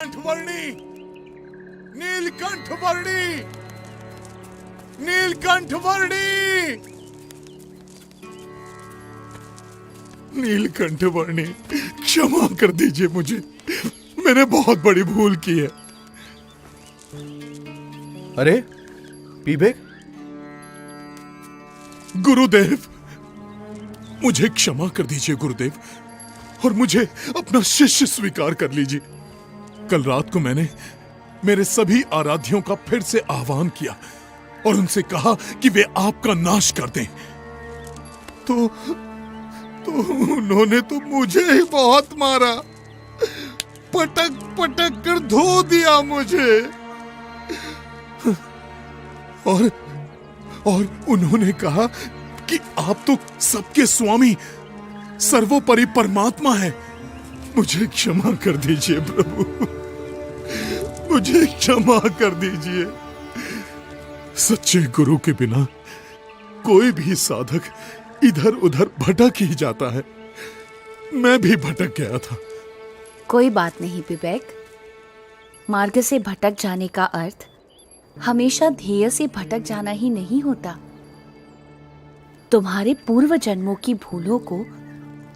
कंठवर्णी, नीलकंठवर्णी, नीलकंठवर्णी, नीलकंठवर्णी, क्षमा कर दीजिए मुझे, मैंने बहुत बड़ी भूल की है। अरे पीबेक, गुरुदेव, मुझे क्षमा कर दीजिए गुरुदेव, और मुझे अपना शिष्य स्वीकार कर लीजिए। कल रात को मैंने मेरे सभी आराध्यों का फिर से आह्वान किया और उनसे कहा कि वे आपका नाश कर दें। तो उन्होंने तो मुझे ही बहुत मारा, पटक पटक कर धो दिया मुझे। और उन्होंने कहा कि आप तो सबके स्वामी, सर्वोपरि परमात्मा है। मुझे क्षमा कर दीजिए प्रभु, मुझे क्षमा कर दीजिए। सच्चे गुरु के बिना कोई भी साधक इधर उधर भटक ही जाता है। मैं भी भटक गया था। कोई बात नहीं पिबेक, मार्ग से भटक जाने का अर्थ हमेशा ध्येय से भटक जाना ही नहीं होता। तुम्हारे पूर्व जन्मों की भूलों को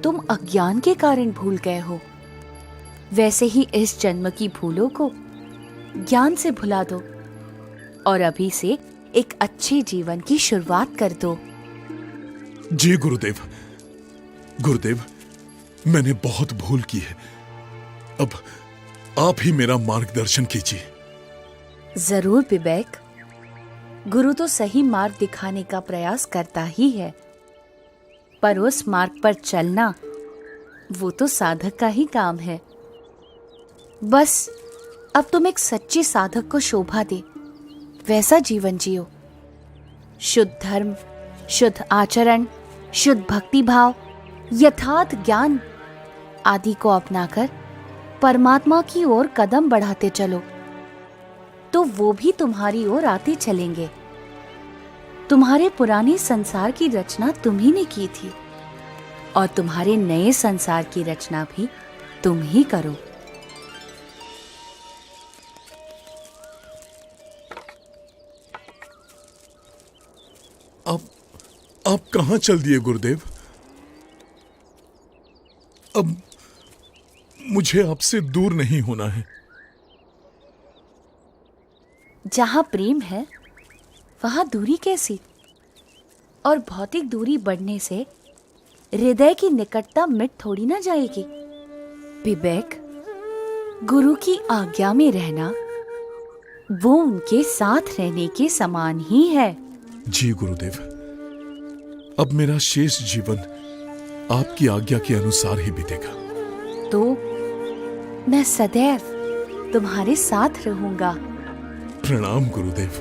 तुम अज्ञान के कारण भूल गए हो, वैसे ही इस जन्म की भूलों को ज्ञान से भुला दो और अभी से एक अच्छे जीवन की शुरुआत कर दो। जी गुरुदेव, गुरुदेव, मैंने बहुत भूल की है। अब आप ही मेरा मार्गदर्शन कीजिए। जरूर पिबेक, गुरु तो सही मार्ग दिखाने का प्रयास करता ही है, पर उस मार्ग पर चलना वो तो साधक का ही काम है। बस अब तुम एक सच्चे साधक को शोभा दे वैसा जीवन जियो। शुद्ध धर्म, शुद्ध आचरण, शुद्ध भक्ति भाव, यथार्थ ज्ञान आदि को अपनाकर परमात्मा की ओर कदम बढ़ाते चलो, तो वो भी तुम्हारी ओर आते चलेंगे। तुम्हारे पुराने संसार की रचना तुम ही ने की थी और तुम्हारे नए संसार की रचना भी तुम ही करो। आप कहां चल दिए गुरुदेव? अब मुझे आपसे दूर नहीं होना है। जहां प्रेम है वहां दूरी कैसी? और भौतिक दूरी बढ़ने से हृदय की निकटता मिट थोड़ी ना जाएगी। विवेक, गुरु की आज्ञा में रहना वो उनके साथ रहने के समान ही है। जी गुरुदेव, अब मेरा शेष जीवन आपकी आज्ञा के अनुसार ही बीतेगा। तो मैं सदैव तुम्हारे साथ रहूंगा। प्रणाम गुरुदेव।